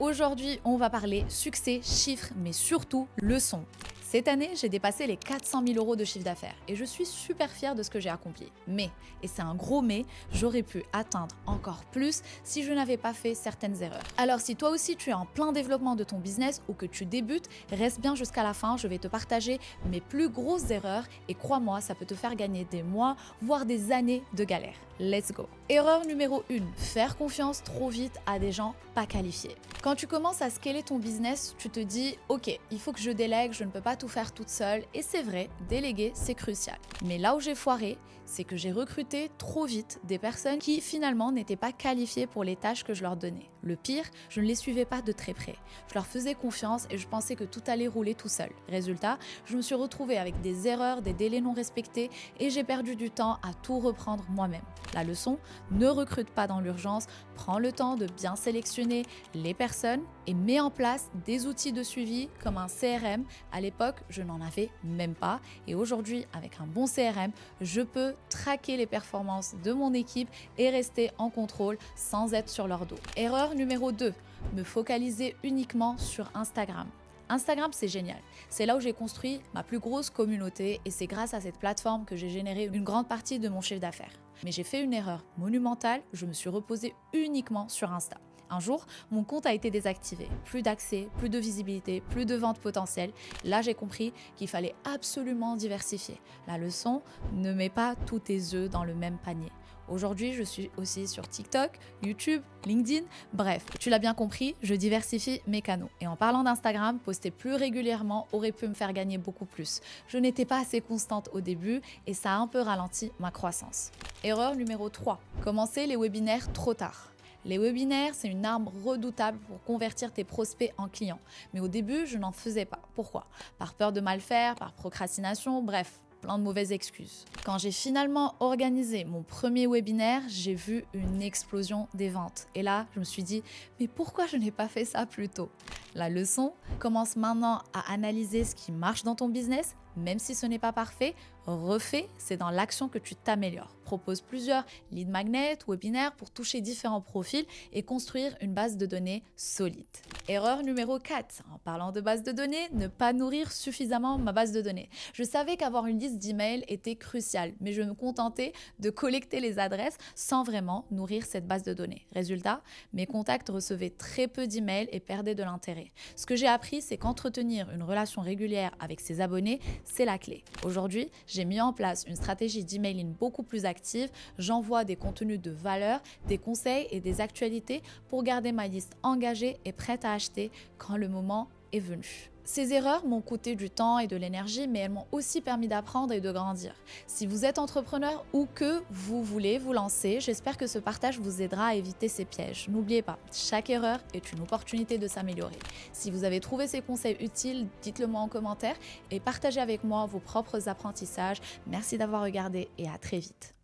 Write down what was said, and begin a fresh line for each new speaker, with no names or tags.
Aujourd'hui, on va parler succès, chiffres, mais surtout leçons. Cette année, j'ai dépassé les 400 000 euros de chiffre d'affaires et je suis super fière de ce que j'ai accompli. Mais, et c'est un gros mais, j'aurais pu atteindre encore plus si je n'avais pas fait certaines erreurs. Alors si toi aussi tu es en plein développement de ton business ou que tu débutes, reste bien jusqu'à la fin, je vais te partager mes plus grosses erreurs et crois-moi, ça peut te faire gagner des mois, voire des années de galère. Let's go! Erreur numéro 1, faire confiance trop vite à des gens pas qualifiés. Quand tu commences à scaler ton business, tu te dis « Ok, il faut que je délègue, je ne peux pas tout faire toute seule. » Et c'est vrai, déléguer, c'est crucial. Mais là où j'ai foiré, c'est que j'ai recruté trop vite des personnes qui finalement n'étaient pas qualifiées pour les tâches que je leur donnais. Le pire, je ne les suivais pas de très près. Je leur faisais confiance et je pensais que tout allait rouler tout seul. Résultat, je me suis retrouvée avec des erreurs, des délais non respectés et j'ai perdu du temps à tout reprendre moi-même. La leçon, ne recrute pas dans l'urgence, prends le temps de bien sélectionner les personnes et mets en place des outils de suivi comme un CRM. À l'époque, je n'en avais même pas et aujourd'hui, avec un bon CRM, je peux traquer les performances de mon équipe et rester en contrôle sans être sur leur dos. Erreur numéro 2, me focaliser uniquement sur Instagram. Instagram, c'est génial. C'est là où j'ai construit ma plus grosse communauté et c'est grâce à cette plateforme que j'ai généré une grande partie de mon chiffre d'affaires. Mais j'ai fait une erreur monumentale, je me suis reposée uniquement sur Insta. Un jour, mon compte a été désactivé. Plus d'accès, plus de visibilité, plus de ventes potentielles. Là, j'ai compris qu'il fallait absolument diversifier. La leçon, ne mets pas tous tes œufs dans le même panier. Aujourd'hui, je suis aussi sur TikTok, YouTube, LinkedIn. Bref, tu l'as bien compris, je diversifie mes canaux. Et en parlant d'Instagram, poster plus régulièrement aurait pu me faire gagner beaucoup plus. Je n'étais pas assez constante au début et ça a un peu ralenti ma croissance. Erreur numéro 3, commencer les webinaires trop tard. Les webinaires, c'est une arme redoutable pour convertir tes prospects en clients. Mais au début, je n'en faisais pas. Pourquoi? Par peur de mal faire, par procrastination, bref, plein de mauvaises excuses. Quand j'ai finalement organisé mon premier webinaire, j'ai vu une explosion des ventes. Et là, je me suis dit, mais pourquoi je n'ai pas fait ça plus tôt? La leçon, commence maintenant à analyser ce qui marche dans ton business, même si ce n'est pas parfait, refais, c'est dans l'action que tu t'améliores. Propose plusieurs lead magnets, webinaires pour toucher différents profils et construire une base de données solide. Erreur numéro 4, en parlant de base de données, ne pas nourrir suffisamment ma base de données. Je savais qu'avoir une liste d'emails était crucial, mais je me contentais de collecter les adresses sans vraiment nourrir cette base de données. Résultat, mes contacts recevaient très peu d'emails et perdaient de l'intérêt. Ce que j'ai appris, c'est qu'entretenir une relation régulière avec ses abonnés, c'est la clé. Aujourd'hui, j'ai mis en place une stratégie d'emailing beaucoup plus active. J'envoie des contenus de valeur, des conseils et des actualités pour garder ma liste engagée et prête à acheter quand le moment est venu. Ces erreurs m'ont coûté du temps et de l'énergie, mais elles m'ont aussi permis d'apprendre et de grandir. Si vous êtes entrepreneur ou que vous voulez vous lancer, j'espère que ce partage vous aidera à éviter ces pièges. N'oubliez pas, chaque erreur est une opportunité de s'améliorer. Si vous avez trouvé ces conseils utiles, dites-le moi en commentaire et partagez avec moi vos propres apprentissages. Merci d'avoir regardé et à très vite.